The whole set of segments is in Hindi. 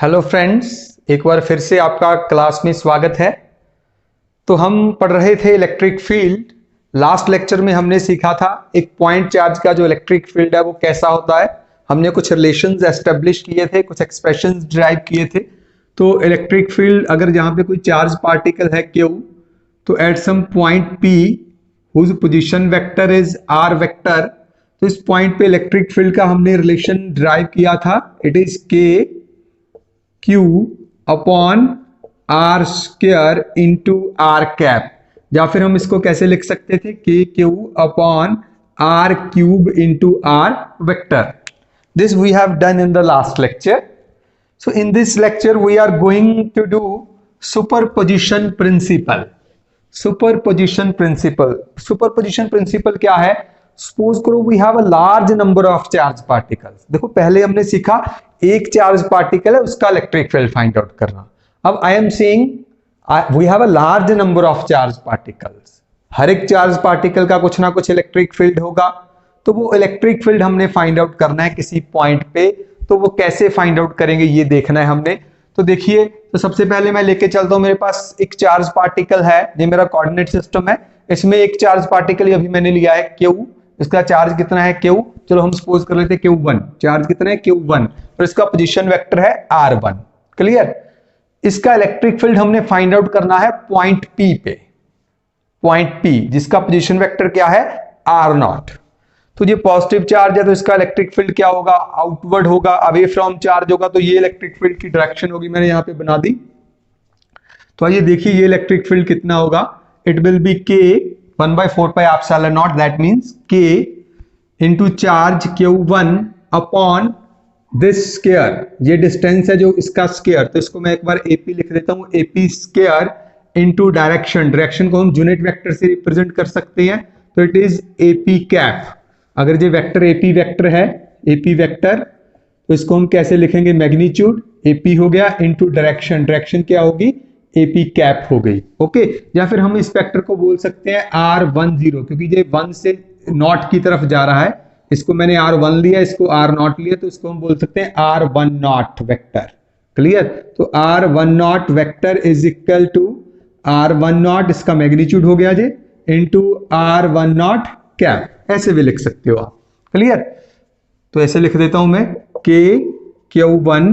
हेलो फ्रेंड्स, एक बार फिर से आपका क्लास में स्वागत है। तो हम पढ़ रहे थे इलेक्ट्रिक फील्ड। लास्ट लेक्चर में हमने सीखा था एक पॉइंट चार्ज का जो इलेक्ट्रिक फील्ड है वो कैसा होता है। हमने कुछ रिलेशंस एस्टेब्लिश किए थे, कुछ एक्सप्रेशंस डिराइव किए थे। तो इलेक्ट्रिक फील्ड अगर जहां पे कोई चार्ज पार्टिकल है Q, तो at some point P whose position vector is R vector, तो इस पॉइंट पे इलेक्ट्रिक फील्ड का हमने रिलेशन डिराइव किया था। It is K Q upon R square into R cap, या फिर हम इसको कैसे लिख सकते थे, K Q upon R cube into R vector. This we have done in the last lecture. So in this lecture we are going to do superposition principle. Superposition principle, superposition principle क्या है? सपोज करो we have a large number of charge particles. देखो पहले हमने सीखा एक चार्ज पार्टिकल है उसका इलेक्ट्रिक फील्ड फाइंड आउट करना। अब I am saying we have a large number of charge particles. हर एक चार्ज पार्टिकल का कुछ ना कुछ इलेक्ट्रिक फील्ड होगा, तो वो इलेक्ट्रिक फील्ड हमने फाइंड आउट करना है किसी पॉइंट पे। तो वो कैसे फाइंड आउट करेंगे ये देखना है हमने। तो देखिए, तो सबसे पहले मैं लेके चलता हूं, मेरे पास एक चार्ज पार्टिकल है, ये मेरा कोऑर्डिनेट सिस्टम है। इसमें एक चार्ज पार्टिकल अभी मैंने लिया है Q। इसका चार्ज कितना है Q? चलो हम सपोज कर लेते हैं Q1। चार्ज कितना है Q1 और इसका पोजीशन वेक्टर है R1। क्लियर? इसका इलेक्ट्रिक फील्ड हमने फाइंड आउट करना है पॉइंट P पे, पॉइंट P जिसका पोजीशन वेक्टर क्या है? R0। तो ये पॉजिटिव चार्ज है तो इसका इलेक्ट्रिक फील्ड क्या होगा? आउटवर्ड होगा, अवे फ्रॉम चार्ज होगा। तो ये इलेक्ट्रिक फील्ड की डायरेक्शन होगी, मैंने यहां पे बना दी। तो आइए देखिए ये इलेक्ट्रिक फील्ड कितना होगा। It will be K 1/4πε0, that means K into charge Q1 upon this square. ये डिस्टेंस है जो इसका स्क्वायर, तो इसको मैं एक बार AP लिख देता हूं, AP square into direction. Direction को हम यूनिट वेक्टर से रिप्रेजेंट कर सकते हैं, तो इट इज AP कैप। अगर ये वेक्टर AP वेक्टर है, AP वेक्टर, तो इसको हम कैसे लिखेंगे? मैग्नीट्यूड AP हो गया इंटू डायरेक्शन, डायरेक्शन क्या होगी? AP कैप हो गई। ओके, या फिर हम इस वेक्टर को बोल सकते हैं R10, क्योंकि ये 1 से नॉट की तरफ जा रहा है। इसको मैंने R1 लिया, इसको R0 लिया, तो इसको हम बोल सकते हैं R10 वेक्टर। क्लियर? तो R10 vector is equal to R10, इसका मैग्नीट्यूड हो गया जे, इंटू R10 कैप। ऐसे भी लिख सकते हो आप। क्लियर? तो ऐसे लिख देता हूं मैं, K Q1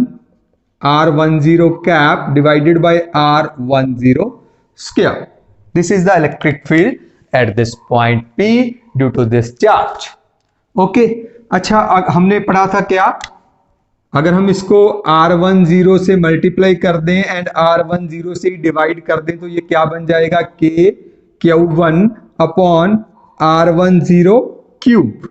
R10 cap divided by R10 square. This is the electric field at this point P due to this charge. Okay, अच्छा हमने पढ़ा था क्या? अगर हम इसको R10 से मल्टीप्लाई कर दें एंड R10 से डिवाइड कर दें, तो ये क्या बन जाएगा? K Q1 upon R10 cube.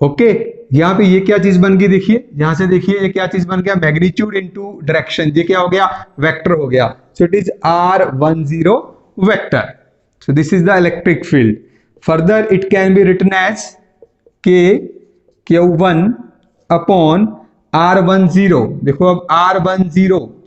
Okay, यहां पे ये क्या चीज बन गई? देखिए यहां से, देखिए ये क्या चीज बन गया? Magnitude into direction. ये क्या हो गया? वेक्टर हो गया। So it is R10 vector. So this is the electric field. Further it can be written as K Q1 upon R10। देखो अब R10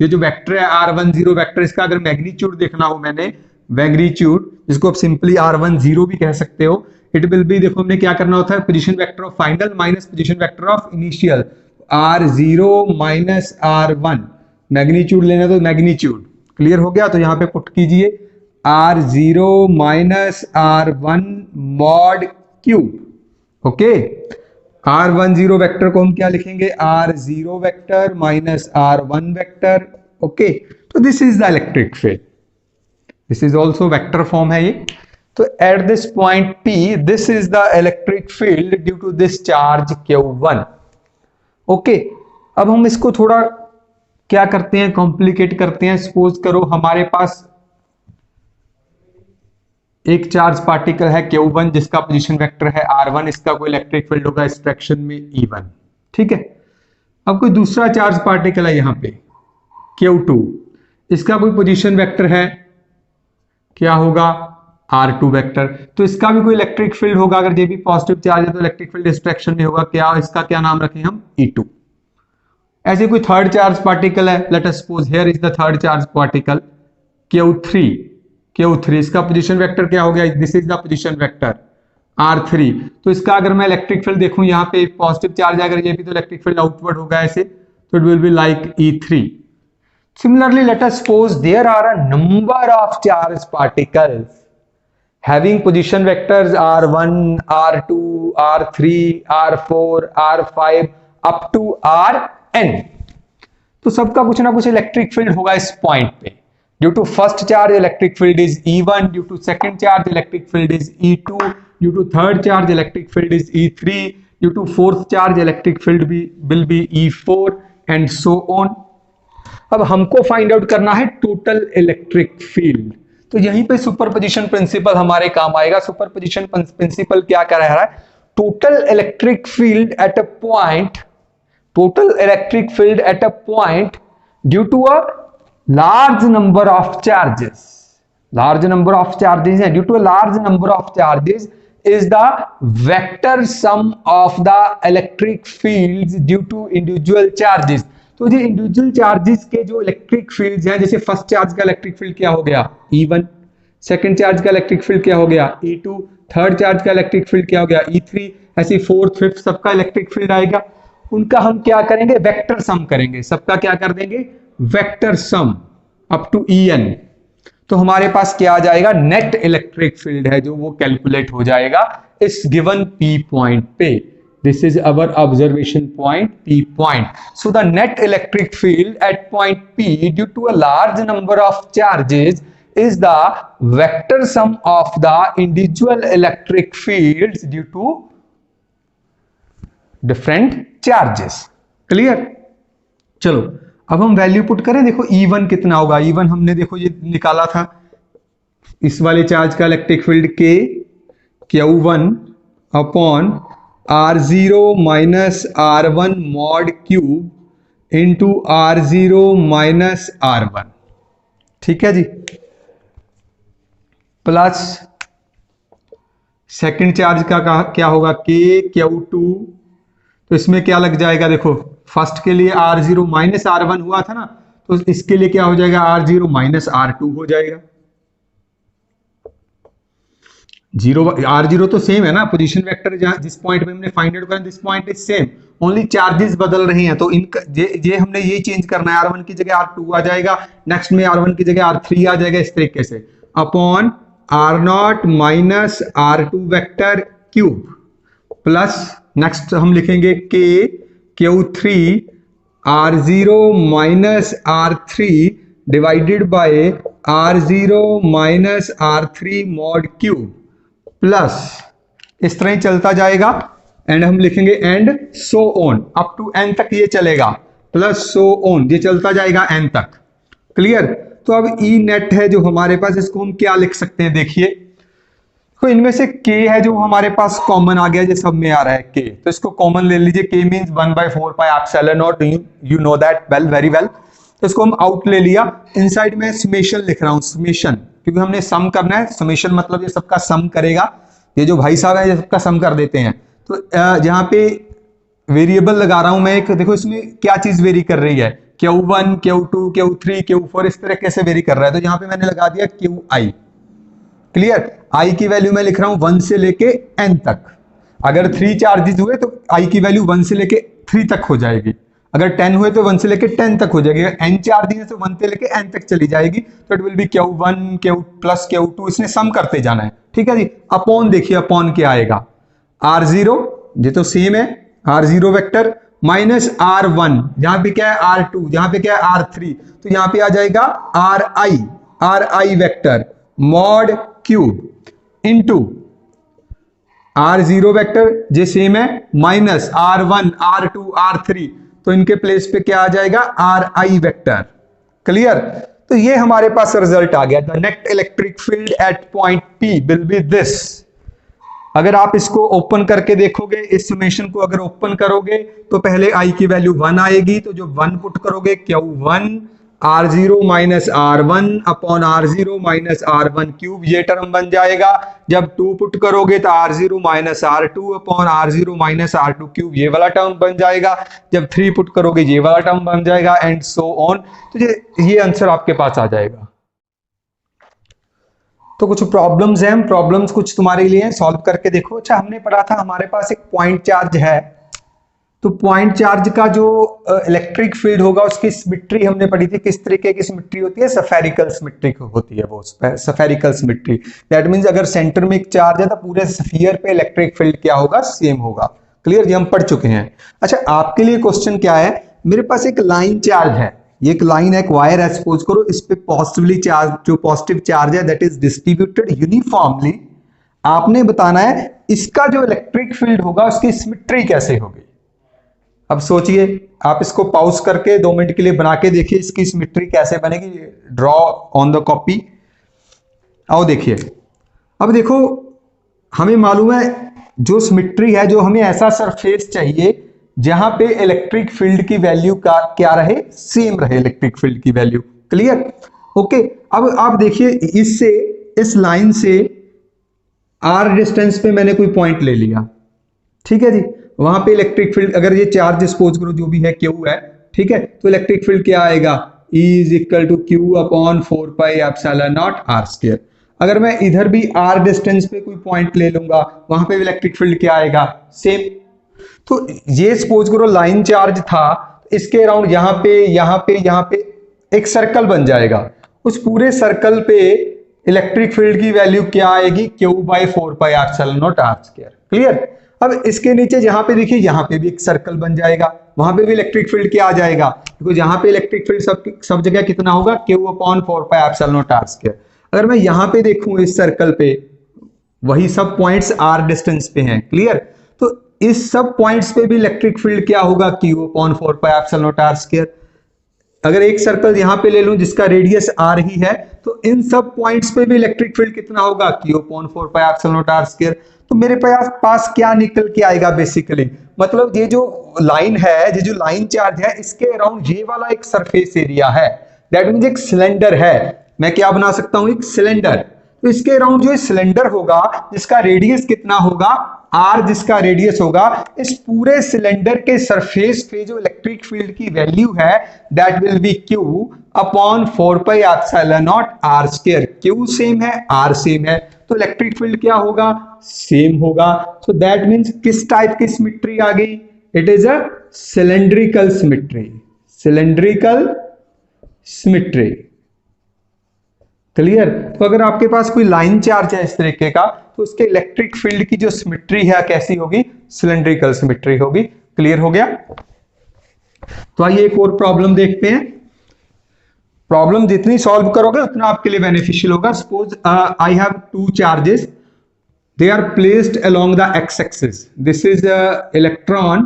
ये जो वेक्टर है R10 वेक्टर, इसका अगर मैग्नीट्यूड देखना हो मैंने, मैग्नीट्यूड जिसको आप सिंपली R10 भी कह सकते हो, इट विल बी, देखो हमने क्या करना होता है, position vector of final minus position vector of initial. R0 minus R1, magnitude लेना तो मैग्नीट्यूड। क्लियर हो गया? तो यहां पे पुट कीजिए R0 minus R1 mod cube. Okay, R10 vector को हम क्या लिखेंगे? R0 vector minus R1 vector. Okay, तो this is the electric field. This is also vector form है ये। तो at this point P, this is the electric field due to this charge Q1। ओके, अब हम इसको थोड़ा क्या करते हैं, कॉम्प्लिकेट करते हैं। सपोज करो हमारे पास एक चार्ज पार्टिकल है Q1 जिसका पोजीशन वेक्टर है R1, इसका कोई इलेक्ट्रिक फील्ड होगा इस डायरेक्शन में E1। ठीक है, अब कोई दूसरा चार्ज पार्टिकल है यहां पे Q2, इसका कोई पोजीशन वेक्टर है, क्या होगा? R2 vector. तो इसका भी कोई इलेक्ट्रिक फील्ड होगा, अगर ये भी पॉजिटिव चार्ज है तो इलेक्ट्रिक फील्ड इस डायरेक्शन में होगा। क्या, इसका क्या नाम रखें हम? E2। ऐसे कोई थर्ड चार्ज पार्टिकल है, let us suppose here is the third charge particle Q3, इसका पोजीशन वेक्टर क्या हो गया? This is the position vector R3। तो इसका अगर मैं इलेक्ट्रिक फील्ड देखूं, यहाँ पे पॉजिटिव चार्ज है, अगर ये भी, तो इलेक्ट्रिक फील्ड आउटवर्ड होगा ऐसे, तो it will be like E3। Similarly, let us suppose there are a number of charged particles having position vectors r1, r2, r3, r4, r5 up to rn. तो सबका कुछ ना कुछ इलेक्ट्रिक फील्ड होगा इस पॉइंट पे. Due to first charge electric field is E1, due to second charge electric field is E2, due to third charge electric field is E3, due to fourth charge electric field will be E4 and so on. अब हमको फाइंड आउट करना है टोटल इलेक्ट्रिक फील्ड. तो यहीं पे सुपरपोजिशन प्रिंसिपल हमारे काम आएगा. सुपरपोजिशन प्रिंसिपल क्या कह रहा है? Total electric field at a point, total electric field at a point due to a large number of charges. Large number of charges है. Due to a large number of charges is the vector sum of the electric fields due to individual charges. तो जो इंडिविजुअल चार्जेस के जो इलेक्ट्रिक फील्ड्स हैं, जैसे फर्स्ट चार्ज का इलेक्ट्रिक फील्ड क्या हो गया? E1. सेकंड चार्ज का इलेक्ट्रिक फील्ड क्या हो गया? E2. थर्ड चार्ज का इलेक्ट्रिक फील्ड क्या हो गया? E3. ऐसे फोर्थ फिफ्थ सबका इलेक्ट्रिक फील्ड आएगा. उनका हम क्या करेंगे? वेक्टर सम करेंगे. सबका क्या कर देंगे? Vector sum up to En. तो हमारे पास क्या आ जाएगा? नेट इलेक्ट्रिक फील्ड है जो वो कैलकुलेट हो जाएगा इस गिवन P पॉइंट पे. This is our observation point P point. So the net electric field at point P due to a large number of charges is the vector sum of the individual electric fields due to different charges. Clear? चलो अब हम वैल्यू पुट करें. देखो E1 कितना होगा? E1 हमने देखो ये निकाला था इस वाले चार्ज का electric field K Q1 upon R0 minus R1 mod cube into R0 minus R1. ठीक है जी. प्लस सेकेंड चार्ज का क्या होगा? K Q2. तो इसमें क्या लग जाएगा? देखो फर्स्ट के लिए R0 माइनस R1 हुआ था ना, तो इसके लिए क्या हो जाएगा? R0 माइनस R2 हो जाएगा. R0 तो सेम है ना, पोजीशन वेक्टर जिस पॉइंट में हमने फाइंड आउट करना, this point is same, only charges बदल रही हैं. तो इनका ये हमने ये चेंज करना है. R1 की जगह R2 आ जाएगा, नेक्स्ट में R1 की जगह R3 आ जाएगा, इस तरीके से upon R0 minus R2 vector cube plus next हम लिखेंगे K Q3 R0 minus R3 divided by R0 minus R3 mod cube plus इस तरह ही चलता जाएगा. एंड हम लिखेंगे and so on up to n तक ये चलेगा, प्लस सो ऑन ये चलता जाएगा n तक. क्लियर? तो अब E नेट है जो हमारे पास, इसको हम क्या लिख सकते हैं? देखिए तो इनमें से K है जो हमारे पास कॉमन आ गया, जो सब में आ रहा है K, तो इसको कॉमन ले लीजिए. K means 1/4 pi epsilon not. You know that well, very well. तो इसको हम आउट ले लिया. इनसाइड में समेशन लिख रहा हूं, समेशन, क्योंकि हमने सम करना है. समेशन मतलब ये सबका सम करेगा. ये जो भाई साहब है ये सबका सम कर देते हैं. तो जहां पे वेरिएबल लगा रहा हूं मैं एक, देखो इसमें क्या चीज वेरी कर रही है? Q1 Q2 Q3 Q4 इस तरह कैसे वेरी कर रहा है. तो यहाँ पे मैंने लगा दिया QI. क्लियर? I की वैल्यू मैं लिख रहा हूं 1 से लेके n तक. अगर 3 चार्जेस हुए तो I की वैल्यू 1 से लेके 3 तक हो जाएगी. अगर 10 हुए तो 1 से लेके 10 तक हो जाएगी. अगर n चार्जेस है तो 1 से लेके n तक चली जाएगी. तो it will B Q1 Q plus Q2. इसने सम करते जाना है. ठीक है जी. अपॉन देखिए, अपॉन क्या आएगा? R0 ये तो सेम है, R0 वेक्टर माइनस R1, जहां पे क्या है R2, जहां पे क्या है R3, तो यहां पे आ जाएगा RI vector mod cube into R0 vector जे सेम है माइनस R1 R2 R3, तो इनके प्लेस पे क्या आ जाएगा? RI vector. क्लियर? तो ये हमारे पास रिजल्ट आ गया. The net electric field at point P will be this. अगर आप इसको ओपन करके देखोगे, इस समेशन को अगर ओपन करोगे तो पहले I की वैल्यू 1 आएगी. तो जो 1 पुट करोगे Q1 R0 minus R1 upon R0 minus R1 cube, ये टर्म बन जाएगा. जब 2 पुट करोगे तो R0 minus R2 upon R0 minus R2 cube, ये वाला टर्म बन जाएगा. जब 3 पुट करोगे ये वाला टर्म बन जाएगा एंड सो ऑन. तो ये आंसर आपके पास आ जाएगा. तो कुछ प्रॉब्लम्स हैं, प्रॉब्लम्स कुछ तुम्हारे लिए हैं, सॉल्व करके देखो. अच्छा, हमने पढ़ा था हमारे पास एक पॉइंट चार्ज है तो पॉइंट चार्ज का जो इलेक्ट्रिक फील्ड होगा उसकी सिमेट्री हमने पढ़ी थी, किस तरीके की सिमेट्री होती है, सफेरिकल सिमेट्री होती है वो, सफेरिकल सिमेट्री। दैट मींस अगर सेंटर में एक चार्ज है तो पूरे स्फीयर पे इलेक्ट्रिक फील्ड क्या होगा, सेम होगा। क्लियर, ये हम पढ़ चुके हैं। अच्छा, आपके लिए क्वेश्चन क्या है, मेरे पास एक लाइन चार्ज है, ये एक लाइन है, एक वायर है, सपोज करो, इस पे पॉजिटिवली चार्ज, जो पॉजिटिव चार्ज है दैट इज डिस्ट्रीब्यूटेड यूनिफॉर्मली। आपने बताना है इसका जो इलेक्ट्रिक फील्ड होगा उसकी सिमेट्री कैसे होगी। अब सोचिए, आप इसको पॉज करके 2 मिनट के लिए बना के देखिए इसकी सिमेट्री कैसे बनेगी। Draw on the copy. आओ देखिए, अब देखो हमें मालूम है जो सिमेट्री है, जो हमें ऐसा सरफेस चाहिए जहां पे इलेक्ट्रिक फील्ड की वैल्यू का क्या रहे, सेम रहे इलेक्ट्रिक फील्ड की वैल्यू। Clear, okay. अब आप देखिए, इससे, इस लाइन से r डिस्टेंस पे मैंने कोई पॉइंट ले लिया, ठीक है जी, वहां पे इलेक्ट्रिक फील्ड, अगर ये चार्ज सपोज करो जो भी है Q है, ठीक है, तो इलेक्ट्रिक फील्ड क्या आएगा, E is equal to Q upon 4πε0 r²। अगर मैं इधर भी r डिस्टेंस पे कोई पॉइंट ले लूंगा, वहां पे इलेक्ट्रिक फील्ड क्या आएगा, सेम। तो ये सपोज करो लाइन चार्ज था, इसके अराउंड यहाँ पे एक सर्कल बन जाएगा, उस पूरे सर्कल पे इलेक्ट्रिक फील्ड की वैल्यू क्या आएगी, Q/4πε0 r²। क्लियर। अब इसके नीचे जहां पे देखिए, यहां पे भी एक सर्कल बन जाएगा, वहां पे भी इलेक्ट्रिक फील्ड क्या आ जाएगा, देखो यहां पे इलेक्ट्रिक फील्ड सब जगह कितना होगा, Q/4πε0 r²। अगर मैं यहां पे देखूं इस सर्कल पे, वही सब पॉइंट्स r डिस्टेंस पे हैं। क्लियर। तो इस सब पॉइंट्स पे भी इलेक्ट्रिक फील्ड क्या होगा, Q/4πε0 r²। अगर एक सर्कल यहां पे ले लूं जिसका रेडियस r ही है, तो इन सब पॉइंट्स पे भी इलेक्ट्रिक फील्ड कितना होगा, Q/4πε0 r²। तो मेरे पास क्या निकल के आएगा बेसिकली, मतलब ये जो लाइन है, ये जो लाइन चार्ज है, इसके अराउंड ये वाला एक सरफेस एरिया है, दैट मींस एक सिलेंडर है। मैं क्या बना सकता हूं, एक सिलेंडर। तो इसके अराउंड जो सिलेंडर होगा जिसका रेडियस कितना होगा, r, जिसका रेडियस होगा, इस पूरे सिलेंडर के सरफेस पे जो इलेक्ट्रिक फील्ड की वैल्यू है that will B Q/4πε0 r²। Q same है, r सेम है, तो इलेक्ट्रिक फील्ड क्या होगा, सेम होगा। सो दैट मींस किस टाइप की सिमेट्री आ गई, it is a cylindrical symmetry. Cylindrical symmetry. Clear. तो अगर आपके पास कोई लाइन चार्ज है इस तरीके का, तो उसके इलेक्ट्रिक फील्ड की जो सिमेट्री है कैसी होगी, सिलेंड्रिकल सिमेट्री होगी। क्लियर हो गया। तो आइए एक और प्रॉब्लम देखते हैं। प्रॉब्लम जितनी सॉल्व करोगे उतना आपके लिए बेनिफिशियल होगा। Suppose I have 2 charges, they are placed along the x-axis. This is a electron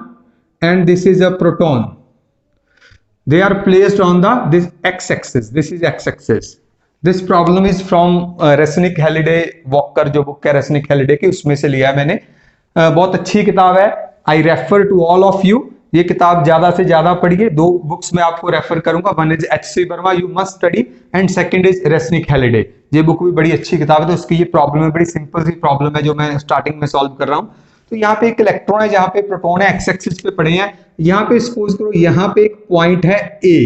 and this is a proton. They are placed on this x-axis. This is x-axis. This problem is from Resnick Halliday Walker, जो बुक है रेसनिक हैलिडे की, उसमें से लिया है मैंने। बहुत अच्छी किताब है। I refer to all of you. ये किताब ज्यादा से ज्यादा पढ़िए। 2 बुक्स में आपको रेफर करूंगा, one is H.C. Verma you must study and second is Resnik Halliday. ये बुक भी बड़ी अच्छी किताब है। तो उसकी ये प्रॉब्लम है, बड़ी सिंपल सी प्रॉब्लम है जो मैं स्टार्टिंग में सॉल्व कर रहा हूं। तो यहाँ पे एक इलेक्ट्रॉन है, जहां पे प्रोटॉन है, एक्स एक्सिस पे पड़े हैं। यहाँ पे सपोज करो यहाँ पे एक पॉइंट है A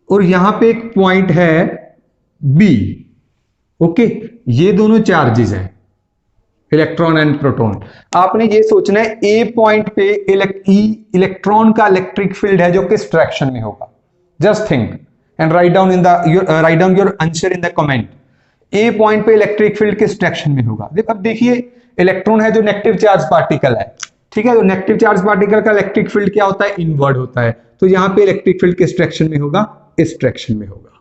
और यहाँ पे एक पॉइंट है B। ओके, ये दोनों चार्जेस हैं, इलेक्ट्रॉन एंड प्रोटॉन। आपने ये सोचना है ए पॉइंट पे इलेक्ट्रॉन का इलेक्ट्रिक फील्ड है जो किस डायरेक्शन में होगा। Just think and write down your answer in the comment. A point पे इलेक्ट्रिक फील्ड किस डायरेक्शन में होगा। अब देखिए, इलेक्ट्रॉन है जो नेगेटिव चार्ज पार्टिकल है, ठीक है। तो नेगेटिव चार्ज पार्टिकल का इलेक्ट्रिक फील्ड क्या होता है, इनवर्ड होता है। तो यहां पे इलेक्ट्रिक फील्ड किस डायरेक्शन में होगा, इस डायरेक्शन में होगा,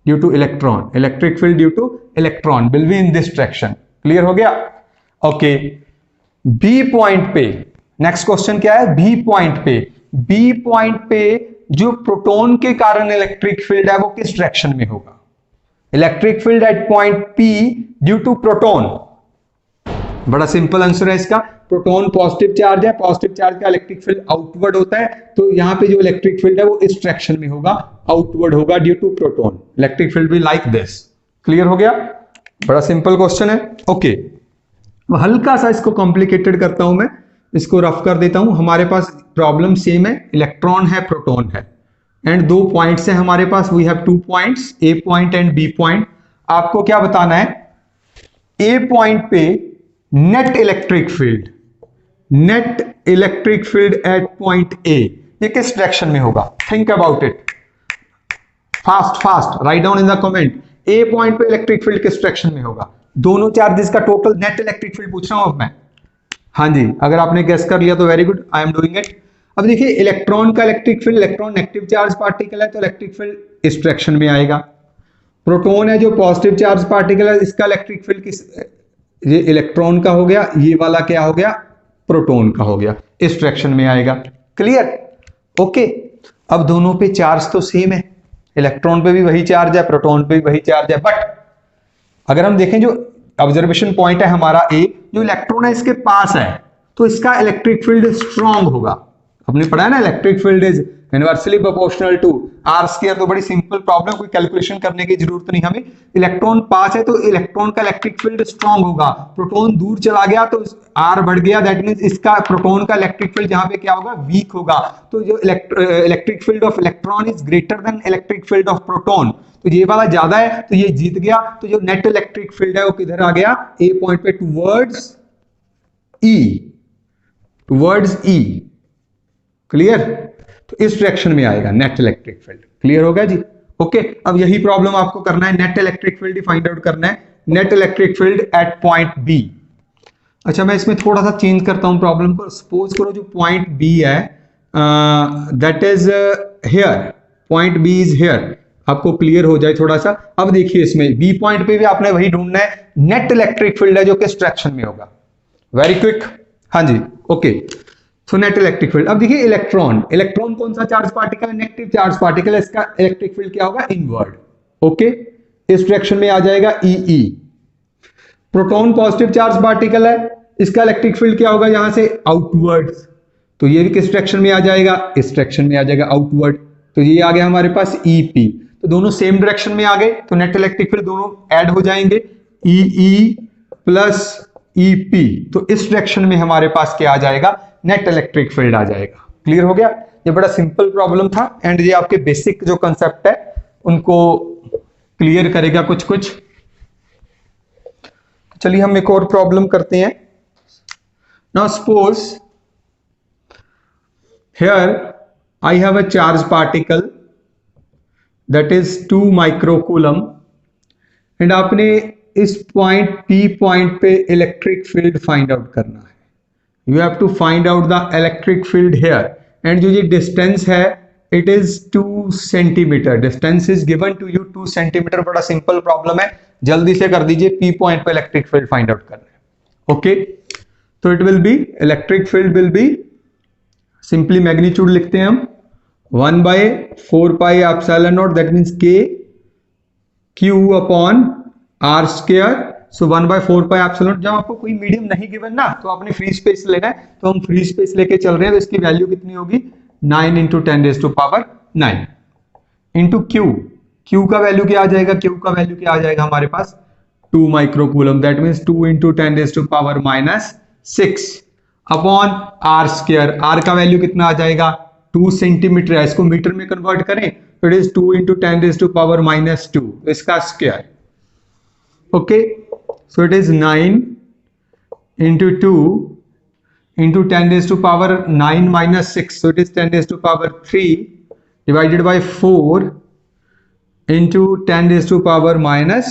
due two electron. Electric field due two electron will be in this direction. Clear हो गया। ओके, बी पॉइंट पे नेक्स्ट क्वेश्चन क्या है, बी पॉइंट पे जो प्रोटॉन के कारण इलेक्ट्रिक फील्ड है वो किस डायरेक्शन में होगा। Electric field at point P due to proton. बड़ा सिंपल आंसर है इसका। प्रोटॉन पॉजिटिव चार्ज है, पॉजिटिव चार्ज का इलेक्ट्रिक फील्ड आउटवर्ड होता है, तो यहां पे जो इलेक्ट्रिक फील्ड है वो इस डायरेक्शन में होगा, आउटवर्ड होगा due to proton. Electric field भी लाइक दिस। क्लियर हो गया। बड़ा सिंपल क्वेश्चन है। ओके, हल्का सा इसको कॉम्प्लिकेटेड करता हूं मैं, इसको रफ कर देता हूं। हमारे पास प्रॉब्लम सेम है, इलेक्ट्रॉन है, प्रोटॉन है एंड 2 पॉइंट्स हैं हमारे पास। We have 2 points, A point and B point. आपको क्या बताना है, ए पॉइंट पे net electric field electric field at point A, ये किस डायरेक्शन में होगा? Think about it, fast fast, write down in the comment. A point पे इलेक्ट्रिक फील्ड किस डायरेक्शन में होगा? दोनों चार्जेस का टोटल नेट इलेक्ट्रिक फील्ड पूछ रहा हूं अब मैं। हाँ जी, अगर आपने गेस कर लिया तो very good, I am doing it. अब देखिए इलेक्ट्रॉन का electric field, electron negative charge particle है तो इलेक्ट्रिक फील्ड इस डायरेक्शन में आएगा। प्रोटॉन है जो पॉजिटिव चार्ज पार्टिकल है, इसका इलेक्ट्रिक फील्ड किस, ये इलेक्ट्रॉन का हो गया, ये वाला क्या हो गया? प्रोटॉन का हो गया, इस डायरेक्शन में आएगा। क्लियर? ओके। अब दोनों पे चार्ज तो सेम है, इलेक्ट्रॉन पे भी वही चार्ज है, प्रोटॉन पे भी वही चार्ज है, बट अगर हम देखें जो ऑब्जर्वेशन पॉइंट है हमारा ए, जो इलेक्ट्रॉन है इसके पास है तो इसका इलेक्ट्रिक फील्ड स्ट्रांग होगा। हमने पढ़ा है ना, electric field is inversely proportional to R square. तो बड़ी सिंपल प्रॉब्लम, कोई कैलकुलेशन करने की जरूरत नहीं हमें। इलेक्ट्रॉन पास है तो इलेक्ट्रॉन का इलेक्ट्रिक फील्ड स्ट्रांग होगा, प्रोटॉन दूर चला गया तो आर बढ़ गया, दैट मींस इसका प्रोटॉन का इलेक्ट्रिक फील्ड जहां पे क्या होगा? वीक होगा। तो जो electric field of electron is greater than electric field of proton, तो ये वाला ज्यादा है तो ये जीत गया। तो जो नेट इलेक्ट्रिक फील्ड है वो किधर आ गया? ए पॉइंट पे टुवर्ड्स ई, टुवर्ड्स ई। क्लियर? तो इस डायरेक्शन में आएगा नेट इलेक्ट्रिक फील्ड। क्लियर हो गया जी? ओके। अब यही प्रॉब्लम आपको करना है, net electric field find out करना है, net electric field at point B. अच्छा, मैं इसमें थोड़ा सा चेंज करता हूं प्रॉब्लम को। सपोज करो जो पॉइंट बी है that is here, point B is here, आपको क्लियर हो जाए थोड़ा सा। अब देखिए इसमें बी पॉइंट पे भी आपने वही ढूंढना है, नेट इलेक्ट्रिक फील्ड है जो किस डायरेक्शन में होगा। Very quick. हाँ जी, okay. So net electric field. अब देखिए इलेक्ट्रॉन, इलेक्ट्रॉन कौन सा चार्ज पार्टिकल है? नेगेटिव चार्ज पार्टिकल है, इसका इलेक्ट्रिक फील्ड क्या होगा? इनवर्ड। ओके, इस डायरेक्शन में आ जाएगा ई ई। प्रोटॉन पॉजिटिव चार्ज पार्टिकल है, इसका इलेक्ट्रिक फील्ड क्या होगा? यहां से आउटवर्ड, तो ये भी किस डायरेक्शन में आ जाएगा? इस डायरेक्शन में आ जाएगा, आउटवर्ड। तो ये आ गया हमारे पास ई पी, तो दोनों सेम डायरेक्शन में आ गए, तो नेट इलेक्ट्रिक फील्ड दोनों ऐड हो जाएंगे, ई ई प्लस ई पी। तो इस डायरेक्शन में हमारे पास क्या आ जाएगा? नेट इलेक्ट्रिक फील्ड आ जाएगा। क्लियर हो गया? ये बड़ा सिंपल प्रॉब्लम था एंड ये आपके बेसिक जो कंसेप्ट है उनको क्लियर करेगा कुछ कुछ। चलिए हम एक और प्रॉब्लम करते हैं। Now suppose here I have a charge particle that is 2 microcoulomb and आपने इस पॉइंट P पॉइंट पे इलेक्ट्रिक फील्ड फाइंड आउट करना है। You have to find out the electric field here and जो ये डिस्टेंस है it is 2 centimetre, distance is given to you 2 centimetre. बड़ा सिंपल प्रॉब्लम है, जल्दी से कर दीजिए। P पॉइंट पे इलेक्ट्रिक फील्ड फाइंड आउट करना है। ओके, तो it will be, electric field will be, simply magnitude लिखते हैं हम 1/4 pi epsilon naught, that means k q अपॉन r square. So 1/4 pi epsilon. जब आपको कोई मीडियम नहीं गिवन ना तो आपने फ्री स्पेस लेना है, तो हम फ्री स्पेस लेके चल रहे हैं। तो इसकी वैल्यू कितनी होगी? 9 × 10⁻⁹ इंटू q। q का वैल्यू क्या आ जाएगा? q का वैल्यू क्या आ जाएगा हमारे पास? 2 microcoulomb, that means 2 × 10⁻⁶ upon r square. r का वैल्यू कितना आ जाएगा? 2 सेंटीमीटर है, इसको मीटर में कन्वर्ट करें तो इट इज 2 × 10⁻², इसका square. Okay, so it is 9 × 2 × 10⁻⁹, so it is 10⁻³ divided by 4 × 10⁻⁴।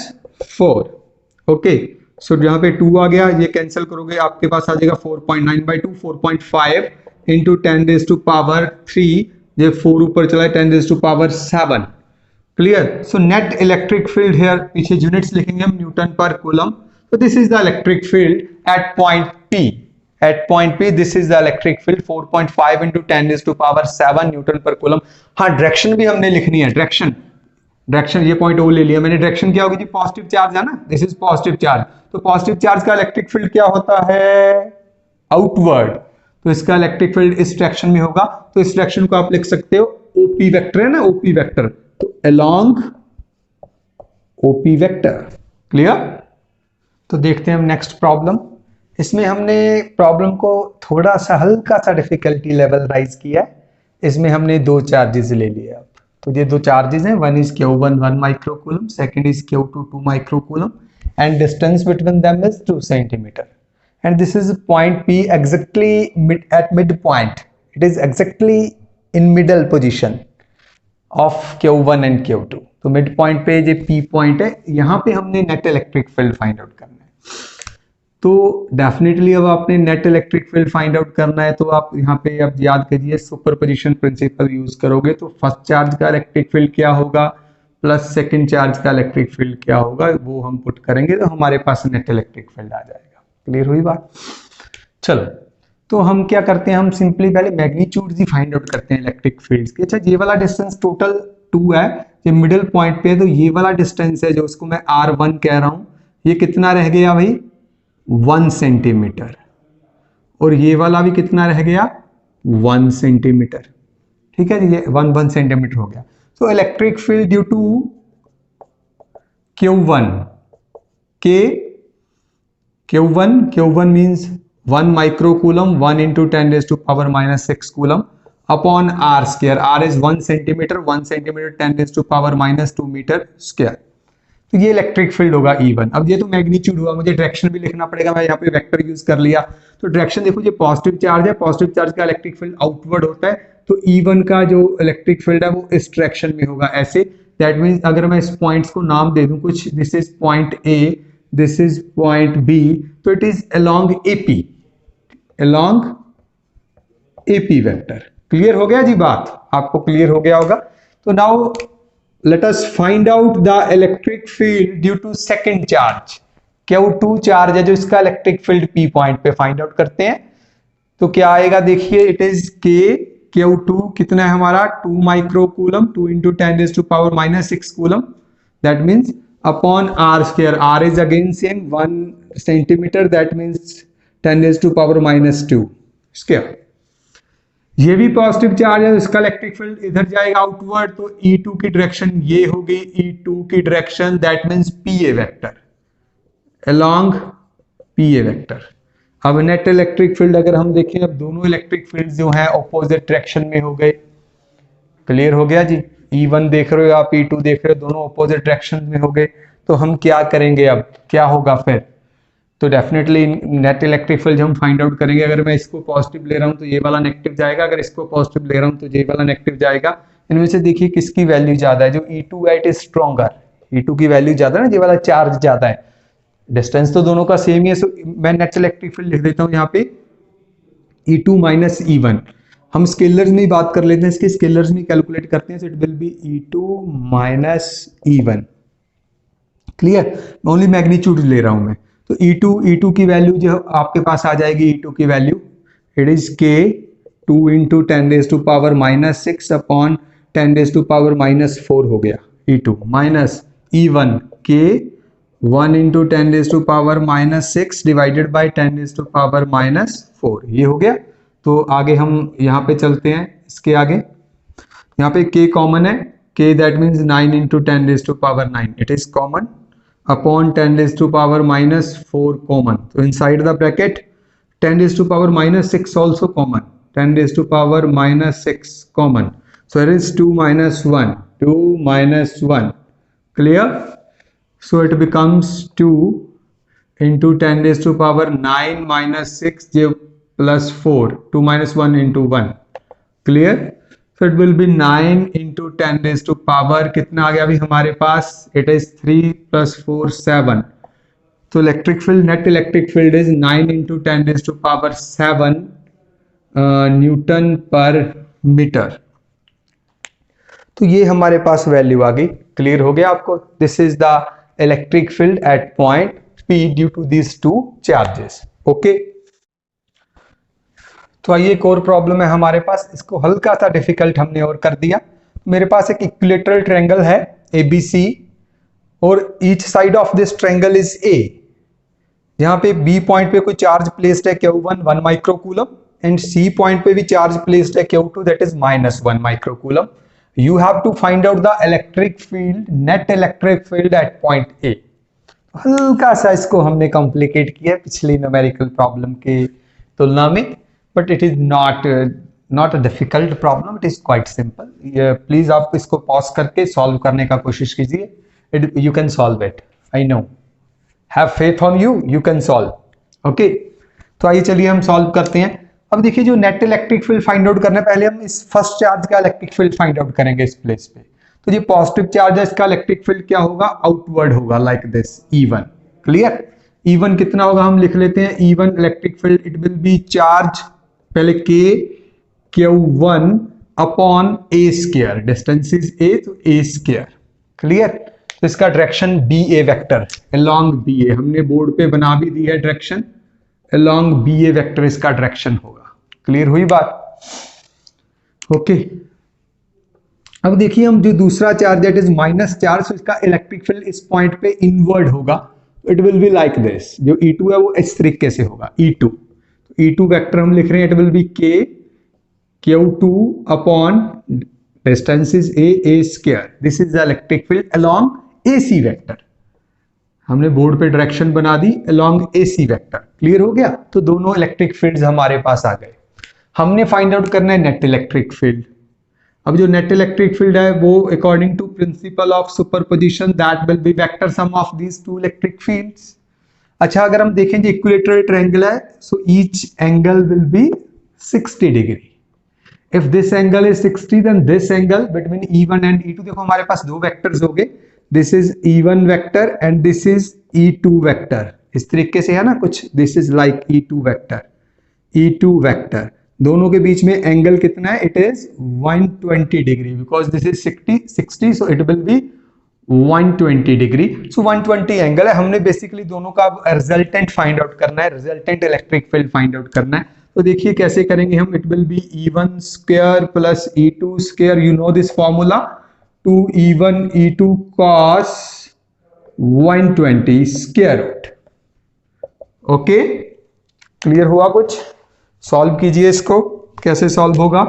Okay, सो यहाँ पे 2 आ गया, ये कैंसिल करोगे आपके पास आ जाएगा 4.9/2, 4.5 × 10⁻3, ये 4 ऊपर चला है 10⁻7। Clear? So net electric field here, पीछे यूनिट्स लिखेंगे हम न्यूटन पर कूलम। तो this is the electric field at point P। At point P this is the electric field 4.5 × 10⁻7 newton per coulomb. हाँ, डायरेक्शन भी हमने लिखनी है, डायरेक्शन ये पॉइंट ओ ले लिया मैंने। डायरेक्शन क्या होगी जी? पॉजिटिव चार्ज है ना, दिस इज पॉजिटिव चार्ज। तो पॉजिटिव चार्ज का इलेक्ट्रिक फील्ड क्या होता है? आउटवर्ड। तो इसका इलेक्ट्रिक फील्ड इस डायरेक्शन में होगा, तो इस डायरेक्शन को आप लिख सकते हो ओपी वेक्टर है ना, ओपी वेक्टर, तो अलोंग ओपी वेक्टर। क्लियर? तो देखते हैं हम नेक्स्ट प्रॉब्लम। इसमें हमने प्रॉब्लम को थोड़ा सा हल्का सा डिफिकल्टी लेवल राइज किया है। इसमें हमने 2 चार्जेस ले लिए। अब तो ये 2 चार्जेस हैं, one is Q1 1 microcoulomb, second is Q2 2 microcoulomb and distance between them is 2 centimetre. and this is point P exactly at midpoint. It is exactly in middle position of Q1 and Q2. तो मिड पॉइंट पे जो P पॉइंट है, यहाँ पे हमने net electric field find out करना है। तो डेफिनेटली अब आपने net electric field find out करना है, तो आप यहाँ पे अब याद करिए सुपरपोजिशन प्रिंसिपल यूज करोगे। तो फर्स्ट चार्ज का इलेक्ट्रिक फील्ड क्या होगा प्लस सेकंड चार्ज का इलेक्ट्रिक फील्ड क्या होगा, वो हम पुट करेंगे तो हमारे पास नेट इलेक्ट्रिक फील्ड आ जाएगा। क्लियर हुई बात? चलो, तो हम क्या करते हैं, हम सिंपली पहले मैग्नीट्यूड ही फाइंड आउट करते हैं इलेक्ट्रिक फील्ड्स के। अच्छा, ये वाला डिस्टेंस टोटल 2 है, ये मिडिल पॉइंट पे है, तो ये वाला डिस्टेंस है जो उसको मैं R1 कह रहा हूं, ये कितना रह गया भाई 1 सेंटीमीटर, और ये वाला भी कितना रह गया 1 सेंटीमीटर। ठीक है जी, ये 1 सेंटीमीटर हो गया। तो electric field due to Q1 means 1 microcoulomb 1 into 10 raised to power minus 6 coulomb upon R square. R is 1 centimetre, 1 centimetre 10 raised to power minus 2 metre square. तो ये इलेक्ट्रिक फील्ड होगा E1। अब ये तो मैग्नीट्यूड हुआ, मुझे डायरेक्शन भी लिखना पड़ेगा, मैं यहाँ पे वेक्टर यूज कर लिया। तो डायरेक्शन देखो, ये पॉजिटिव चार्ज है, पॉजिटिव चार्ज का इलेक्ट्रिक फील्ड आउटवर्ड होता है, तो E1 का जो इलेक्ट्रिक फील्ड है वो इस डायरेक्शन में होगा ऐसे। दैट मीन्स अगर मैं इस पॉइंट्स को नाम दे दूं कुछ, this is point A, this is point B, तो it is along AP vector. Clear हो गया जी बात? आपको क्लियर हो गया होगा। तो now let us find out the electric field due to second charge। Q2 charge है जो इसका इलेक्ट्रिक फील्ड P पॉइंट पे फाइंड आउट करते हैं। तो क्या आएगा देखिए, इट इज Q2 कितना है हमारा 2 microcoulomb, 2 into 10 raised to power minus 6 coulomb, that means upon R square. R is again same 1 centimetre, that means 10 raised to power minus 2 square. ये भी पॉजिटिव चार्ज है, इसका इलेक्ट्रिक फील्ड इधर जाएगा आउटवर्ड, तो E2 की डायरेक्शन ये होगी, E2 की direction that means PA vector, along PA vector. अब नेट इलेक्ट्रिक फील्ड अगर हम देखें, अब दोनों इलेक्ट्रिक फील्ड जो हैं ऑपोजिट डायरेक्शन में हो गए। क्लियर हो गया जी? E1 देख रहे हो आप, E2 देख रहे हो, दोनों ऑपोजिट डायरेक्शन में हो गए। तो हम क्या करेंगे, अब क्या होगा फिर? तो डेफिनेटली नेट इलेक्ट्रिक फील्ड हम फाइंड आउट करेंगे। अगर मैं इसको पॉजिटिव ले रहा हूं तो ये वाला नेगेटिव जाएगा, अगर इसको पॉजिटिव ले रहा हूं तो ये वाला नेगेटिव जाएगा। इनमें से देखिए किसकी वैल्यू ज्यादा है, जो E2 है इट इज स्ट्रॉन्गर, E2 की वैल्यू ज्यादा है ना, ये वाला चार्ज ज्यादा है। डिस्टेंस तो दोनों का सेम ही है, सो मैं नेट इलेक्ट्रिक फील्ड लिख देता हूं यहाँ पे E2 माइनस E1। हम स्केलर्स में ही बात कर लेते हैं, इसके स्केलर्स में कैलकुलेट करते हैं, सो it will B E2 minus E1। Clear? Only magnitude ले रहा हूं मैं। तो E2 की वैल्यू जो आपके पास आ जाएगी, E2 की value it is K 2 into 10 raised to power minus 6 upon 10 raised to power minus 4 हो गया E2, minus E1 K 1 into 10 raised to power minus 6 divided by 10 raised to power minus 4, ये हो गया। तो आगे हम यहाँ पे चलते हैं, इसके आगे यहाँ पे K कॉमन है, K that means 9 into 10 raised to power 9 it is common upon 10 raised to power minus 4 common. So inside the bracket 10 raised to power minus 6 also common, 10 raised to power minus 6 common. So it is 2 minus 1, 2 minus 1. Clear? So it becomes 2 into 10 raised to power 9 minus 6 j plus 4, 2 minus 1 into 1. Clear? So it will be 9 into 10 raised to power कितना आ गया अभी हमारे पास, it is 3 plus 4 7। तो electric field, net electric field is 9 into 10 raised to power 7 Newton पर मीटर। तो ये हमारे पास वैल्यू आ गई। क्लियर हो गया आपको? This is the electric field at point P due to these two charges. Okay, तो आइए एक और प्रॉब्लम है हमारे पास, इसको हल्का सा डिफिकल्ट हमने और कर दिया। मेरे पास एक इक्विलेटरल ट्रायंगल है ABC और each side of this triangle is A। यहाँ पे B पॉइंट पे कोई चार्ज प्लेस्ड है Q1 1 microcoulomb, and C point पे भी चार्ज प्लेस्ड है Q2 that is -1 microcoulomb. You have to find out the electric field, net electric field at point A। हल्का सा इसको हमने कॉम्प्लिकेट किया पिछली न्यूमेरिकल प्रॉब्लम के तुलना में, but it is not a difficult problem, it is quite simple. Please आप इसको पॉज करके सॉल्व करने का कोशिश कीजिए। You can solve it, I know, have faith on you, you can solve. Okay, तो आइए चलिए हम सॉल्व करते हैं। अब देखिए जो net electric field find out करना है, पहले हम इस फर्स्ट चार्ज का इलेक्ट्रिक फील्ड फाइंड आउट करेंगे इस प्लेस पे। तो ये पॉजिटिव चार्ज है, इसका इलेक्ट्रिक फील्ड क्या होगा, आउटवर्ड होगा, like this E1। Clear, E1 कितना होगा हम लिख लेते हैं, E1 electric field it will B charge, पहले K Q1 upon A square, distance is A तो A स्क्वायर। क्लियर, तो इसका direction BA vector along BA, हमने बोर्ड पे बना भी दिया है डायरेक्शन, अलोंग BA वेक्टर इसका डायरेक्शन होगा। क्लियर हुई बात, ओके। अब देखिए हम जो दूसरा charge that is minus charge, तो इसका इलेक्ट्रिक फील्ड इस पॉइंट पे इनवर्ड होगा, it will be like this. जो E2 है वो इस तरीके से होगा, E2। E2 वेक्टर हम लिख रहे हैं, it will be K Q2 upon distance is A square, this is the electric field along AC vector. हमने बोर्ड पे डायरेक्शन बना दी अलोंग AC वेक्टर। क्लियर हो गया, तो दोनों इलेक्ट्रिक फील्ड्स हमारे पास आ गए। हमने फाइंड आउट करना है नेट इलेक्ट्रिक फील्ड। अब जो नेट इलेक्ट्रिक फील्ड है वो according to principle of superposition that will be vector sum of these two electric fields. अच्छा, अगर हम देखें जो इक्विलेटरल ट्रायंगल है, so each angle will be 60 degree. If this angle is 60 then this angle between E1 and E2, देखो हमारे पास दो वेक्टर्स हो गए, this is E1 vector and this is E2 vector, इस तरीके से है ना कुछ, this is like E2 vector, E2 vector, दोनों के बीच में एंगल कितना है, it is 120 degree, because this is 60 so it will B 120 degree. So 120 angle है, हमने बेसिकली दोनों का रिजल्टेंट फाइंड आउट करना है, resultant electric field find out करना है। तो देखिए कैसे करेंगे हम, it will be E1 square plus E2 square, you know this formula, 2E1 E2 cos 120 square root. Okay, clear हुआ कुछ? सॉल्व कीजिए इसको, कैसे सॉल्व होगा।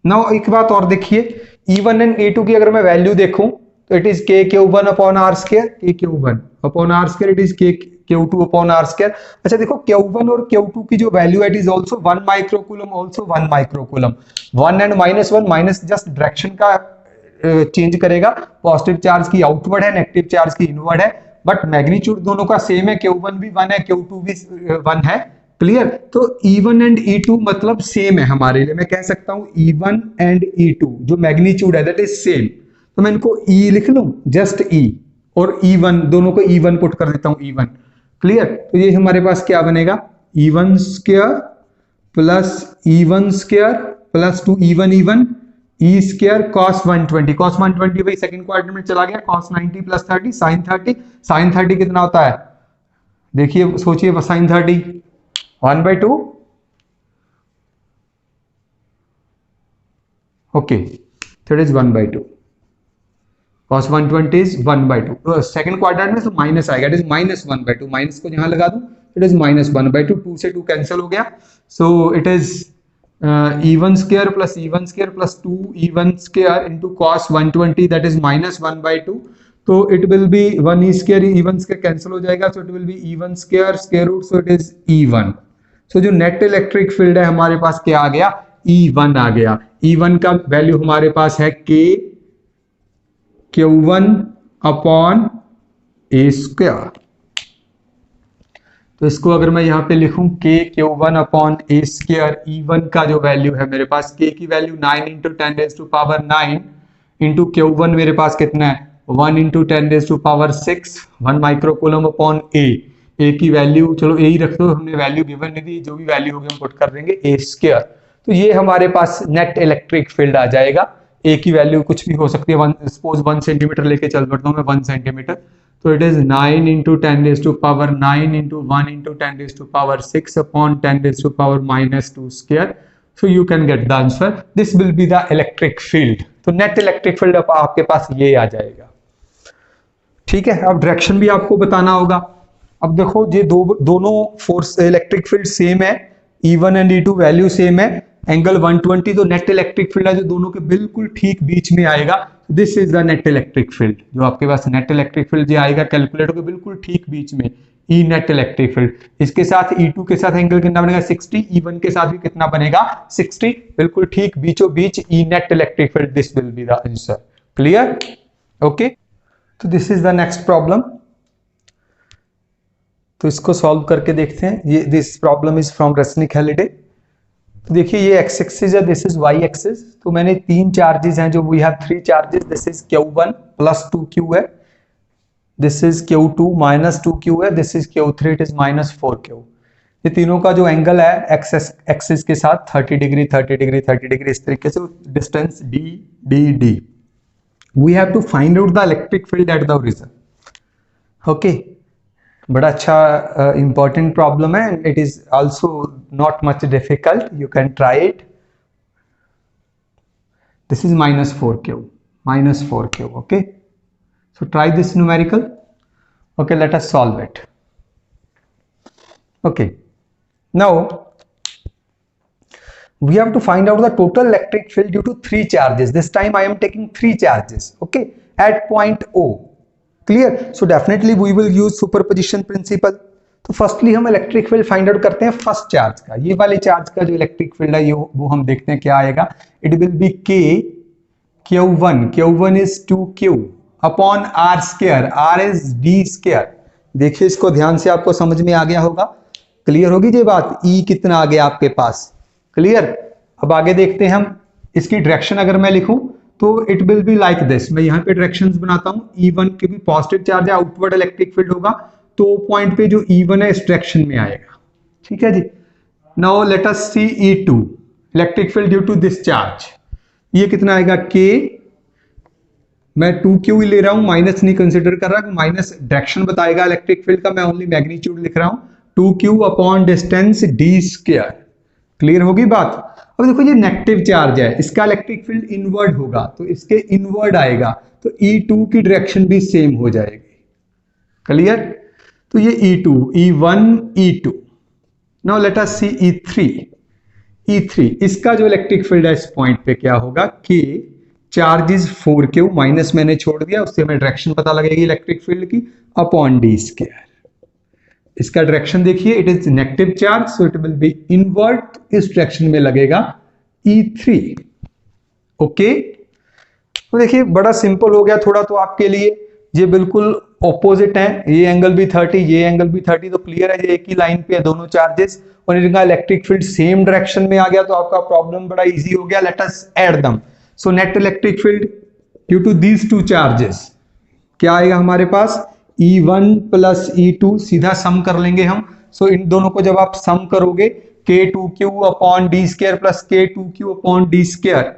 नाउ एक बात और देखिए, E1 एंड E2 की अगर मैं वैल्यू देखूं तो it is K Q1 upon R square, K Q1 upon R square, it is K Q2 upon R square. अच्छा देखो Q1 और Q2 की जो वैल्यू है, it is also 1 microcoulomb, also 1 microcoulomb. 1 and -1 minus just direction का चेंज करेगा, पॉजिटिव चार्ज की आउटवर्ड है, नेगेटिव चार्ज की इनवर्ड है, बट मैग्नीट्यूड दोनों का सेम है, Q1 भी 1 है, Q2 भी 1 है। क्लियर, तो E1 एंड E2 मतलब सेम है हमारे लिए, मैं कह सकता हूं E1 एंड E2 जो मैग्नीट्यूड है दैट इज सेम, तो मैं इनको E लिख लूं, जस्ट E, और E1 दोनों को E1 पुट कर देता हूं, E1। क्लियर, तो ये हमारे पास क्या बनेगा, E1 square plus E1 square plus 2 E1 E square cos 120, cos 120 भाई सेकंड क्वाड्रेंट में चला गया, cos 90 प्लस 30 sin 30, sin 30 कितना होता है, देखिए सोचिए, sin 30 1/2, ओके, तो इट इज 1/2, cos 120 इज 1/2, तो सेकंड क्वाड्रेंट में तो माइनस आएगा, इट इज -1/2, माइनस को यहां लगा दूं, इट इज -1/2, 2 से 2 कैंसिल हो गया, so it is E1 square plus E1 square plus 2E1 square into cos 120 that is -1/2, तो it will be 1 E square, E1 square cancel हो जाएगा, so it will be E1 square square root, so it is E1। सो जो नेट इलेक्ट्रिक फील्ड है हमारे पास क्या आ गया, E1 आ गया। E1 का वैल्यू हमारे पास है K Q1 upon A square, तो इसको अगर मैं यहाँ पे लिखूं K Q1 upon A square, E1 का जो वैल्यू है मेरे पास, K की वैल्यू 9 इंटू 10⁻⁹ इंटू Q1 मेरे पास कितना है 1 इंटू 10⁻⁶, 1 माइक्रोकूलम अपॉन A की वैल्यू चलो A ही रख दो, हमने वैल्यू गिवन नहीं दी, जो भी वैल्यू होगी हम पुट कर देंगे A स्क्वायर। तो ये हमारे पास नेट इलेक्ट्रिक फील्ड आ जाएगा। A की वैल्यू कुछ भी हो सकती है, सपोज 1 सेंटीमीटर लेके चल पड़ता हूँ मैं, 1 सेंटीमीटर, तो it is 9 into 10⁹ into 1 into 10⁶ upon 10⁻⁻2 square, so you can get the answer, this will be the electric field. तो नेट इलेक्ट्रिक फील्ड आपके पास ये आ जाएगा। ठीक है, अब डायरेक्शन भी आपको बताना होगा। अब देखो ये दोनों फोर्स इलेक्ट्रिक फील्ड सेम है, E1 and E2 value same है, एंगल 120, तो नेट इलेक्ट्रिक फील्ड है जो दोनों के बिल्कुल ठीक बीच में आएगा, this is the net electric field. जो आपके पास नेट इलेक्ट्रिक फील्ड जो आएगा कैलकुलेटर के बिल्कुल ठीक बीच में, E नेट इलेक्ट्रिक फील्ड, इसके साथ E2 के साथ एंगल कितना बनेगा 60, E1 के साथ भी कितना बनेगा 60, बिल्कुल ठीक बीचों बीच E net electric field, this will be the answer. Clear, okay, तो this is the next problem. तो इसको सॉल्व करके देखते हैं। ये this problem is from Resnick Halliday. तो देखिए ये एक्स एक्सिस है, दिस इज वाई एक्सिस। तो मैंने 3 चार्जेस हैं, जो we have 3 charges, this is Q1 plus 2Q है, this is Q2 minus 2Q है, this is Q3 it is minus 4Q। ये तीनों का जो एंगल है एक्स एक्सिस के साथ 30 डिग्री 30 डिग्री 30 डिग्री, इस तरीके से distance D D D. We have to find out the electric field at the origin. Okay, बड़ा अच्छा इंपॉर्टेंट प्रॉब्लम है, it is also not much difficult, you can try it. This is minus 4Q, okay. So try this numerical, okay, let us solve it. Okay, now we have to find out the total electric field due to 3 charges. This time I am taking 3 charges, okay, at point O. Clear? So definitely we will use superposition principle. तो फर्स्टली हम इलेक्ट्रिक फील्ड फाइंड आउट करते हैं फर्स्ट चार्ज का। ये वाले चार्ज का जो इलेक्ट्रिक फील्ड है वो हम देखते हैं क्या आएगा। It will be K Q1 is 2Q upon R square, R is D square. देखिए इसको ध्यान से, आपको समझ में आ गया होगा, क्लियर होगी ये बात। E कितना आ गया आपके पास, क्लियर। अब आगे देखते हैं हम इसकी डायरेक्शन। अगर मैं लिखूं तो it will be like this. मैं यहाँ पे डायरेक्शंस बनाता हूं। E1 क्योंकि पॉजिटिव चार्ज है, आउटवर्ड इलेक्ट्रिक फील्ड होगा, तो पॉइंट पे जो E1 है इस डायरेक्शन में आएगा, ठीक है जी। Now let us see E2 electric field due to this charge. ये कितना आएगा K, मैं 2Q ले रहा हूं, माइनस नहीं कंसिडर कर रहा, माइनस डायरेक्शन बताएगा इलेक्ट्रिक फील्ड का, मैं ओनली मैग्नीट्यूड लिख रहा हूं। 2Q upon distance D square. Clear होगी बात। अब देखो ये नेगेटिव चार्ज है, इसका इलेक्ट्रिक फील्ड इनवर्ड होगा, तो इसके इनवर्ड आएगा, तो E2 की डायरेक्शन भी सेम हो जाएगी। क्लियर। तो ये E2, E1 E2। Now let us सी E3 इसका जो इलेक्ट्रिक फील्ड है इस पॉइंट पे क्या होगा, K charge is 4Q, minus मैंने छोड़ दिया, उससे हमें डायरेक्शन पता लगेगी इलेक्ट्रिक फील्ड की, अपॉन D स्क्वायर। इसका डायरेक्शन देखिए, it is negative charge, so it will be invert, इस डायरेक्शन में लगेगा E3। ओके, तो देखिए बड़ा सिंपल हो गया थोड़ा तो आपके लिए। ये बिल्कुल ऑपोजिट है, ये एंगल भी 30, ये एंगल भी 30, तो क्लियर है ये एक ही लाइन पे है दोनों चार्जेस, और इनका इलेक्ट्रिक फील्ड सेम डायरेक्शन में आ गया, तो आपका प्रॉब्लम बड़ा इजी हो गया। Let us add them. So net electric field due to these 2 charges क्या आएगा हमारे पास, E1 प्लस E2, सीधा सम कर लेंगे हम। सो इन दोनों को जब आप सम करोगे, K2Q upon D square plus K2Q upon D square,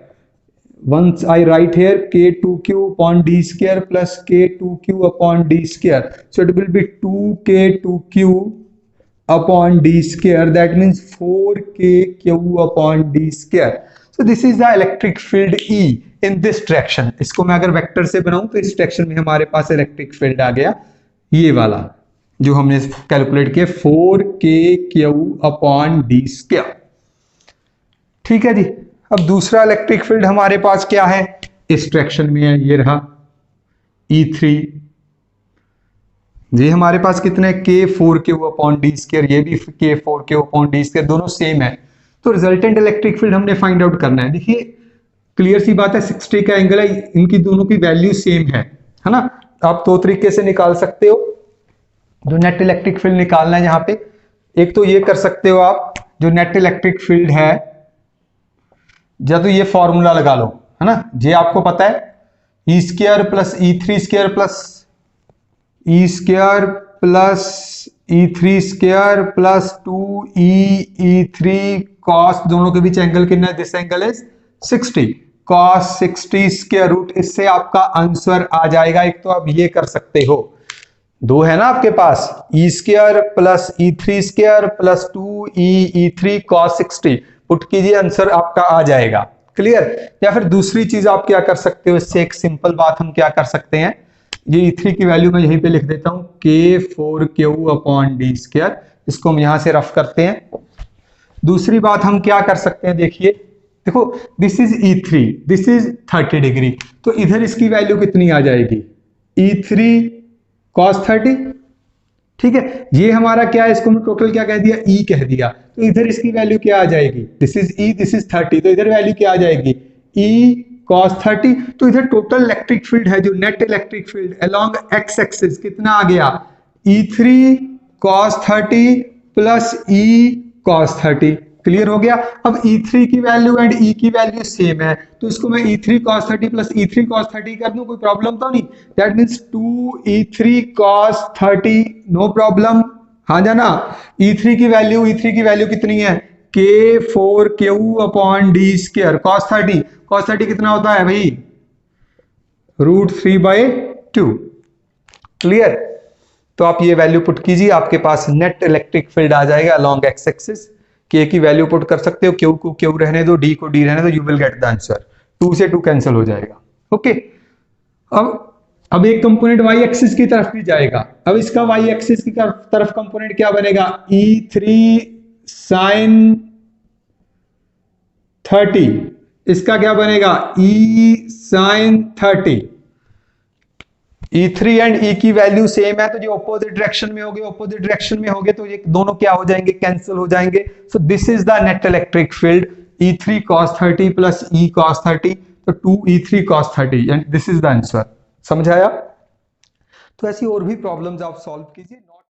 once I write here K2Q upon D square plus K2Q upon D square, so it will be 2K2Q upon D square, that means 4KQ upon D square. So this is the electric field E in this direction. इसको मैं अगर वेक्टर से बनाऊं तो इस डायरेक्शन में हमारे पास इलेक्ट्रिक फील्ड आ गया, ये वाला जो हमने कैलकुलेट किया 4KQ upon D square। ठीक है जी। अब दूसरा इलेक्ट्रिक फील्ड हमारे पास क्या है, इस डायरेक्शन में है, ये रहा E3। ये हमारे पास कितने, K4Q अपॉन D स्क्वायर, ये भी K4Q अपॉन D स्क्वायर, दोनों सेम है। तो रिजल्टेंट इलेक्ट्रिक फील्ड हमने फाइंड आउट करना है। देखिए क्लियर सी बात है, 60 का एंगल है, इनकी दोनों की वैल्यू सेम है ना। आप 2 तरीके से निकाल सकते हो जो नेट इलेक्ट्रिक फील्ड निकालना है यहाँ पे। एक तो ये कर सकते हो आप, जो नेट इलेक्ट्रिक फील्ड है, या तो ये फॉर्मूला लगा लो, है ना, ये आपको पता है, E square plus E3 square plus E square plus E3 square plus 2E3 cos, दोनों के बीच एंगल कितना है, this angle is 60, cos 60 square root. इससे आपका आंसर आ जाएगा। एक तो आप ये कर सकते हो, 2 है ना आपके पास, E square plus E3 square plus 2E3 cos 60, put कीजिए, आंसर आपका आ जाएगा। क्लियर। या फिर दूसरी चीज आप क्या कर सकते हो, इससे एक सिंपल बात हम क्या कर सकते हैं, ये E3 की वैल्यू मैं यहीं पे लिख देता हूं, K4Q अपॉन D स्क्वायर, इसको हम यहां से रफ करते हैं। दूसरी बात हम क्या कर सकते हैं, देखिए देखो, this is E3, this is 30 degree, तो इधर इसकी वैल्यू कितनी आ जाएगी, E3 cos 30। ठीक है, ये हमारा क्या है, इसको मैं टोटल क्या कह दिया, E कह दिया, तो इधर इसकी वैल्यू क्या आ जाएगी, this is E, this is 30, तो इधर वैल्यू क्या आ जाएगी, E cos 30। तो इधर टोटल इलेक्ट्रिक फील्ड है, जो net electric field along x axis कितना आ गया, E3 cos 30 plus E cos 30। Clear हो गया। अब E3 की वैल्यू एंड E की वैल्यू सेम है, तो इसको मैं E3 cos 30 plus E3 cos 30 कर दूं, कोई प्रॉब्लम तो नहीं। That means 2E3 cos 30, no problem. हाँ जाना। E3 की वैल्यू कितनी है? K4Q upon D square. cos 30 कितना होता है भाई? √3/2। क्लियर। तो आप ये वैल्यू पुट कीजिए, आपके पास नेट इलेक्ट्रिक फील्ड आ जाएगा अलोंग एक्स एक्सिस। के की वैल्यू पुट कर सकते हो, क्यू को क्यू रहने दो, डी को डी रहने दो, you will get the answer. 2 से 2 कैंसिल हो जाएगा। ओके। अब एक कंपोनेंट वाई एक्सिस की तरफ भी जाएगा। अब इसका वाई एक्सिस की तरफ कंपोनेंट क्या बनेगा? E3 sin 30। इसका क्या बनेगा? E sin 30। E3 and E की वैल्यू सेम है, तो जो ऑपोजिट डायरेक्शन में होगे तो ये दोनों क्या हो जाएंगे? कैंसिल हो जाएंगे। सो this is the net electric field E3 cos 30 plus E cos 30, तो 2E3 cos 30 and this is the answer. समझ आया? तो ऐसी और भी प्रॉब्लम्स आप सॉल्व कीजिए।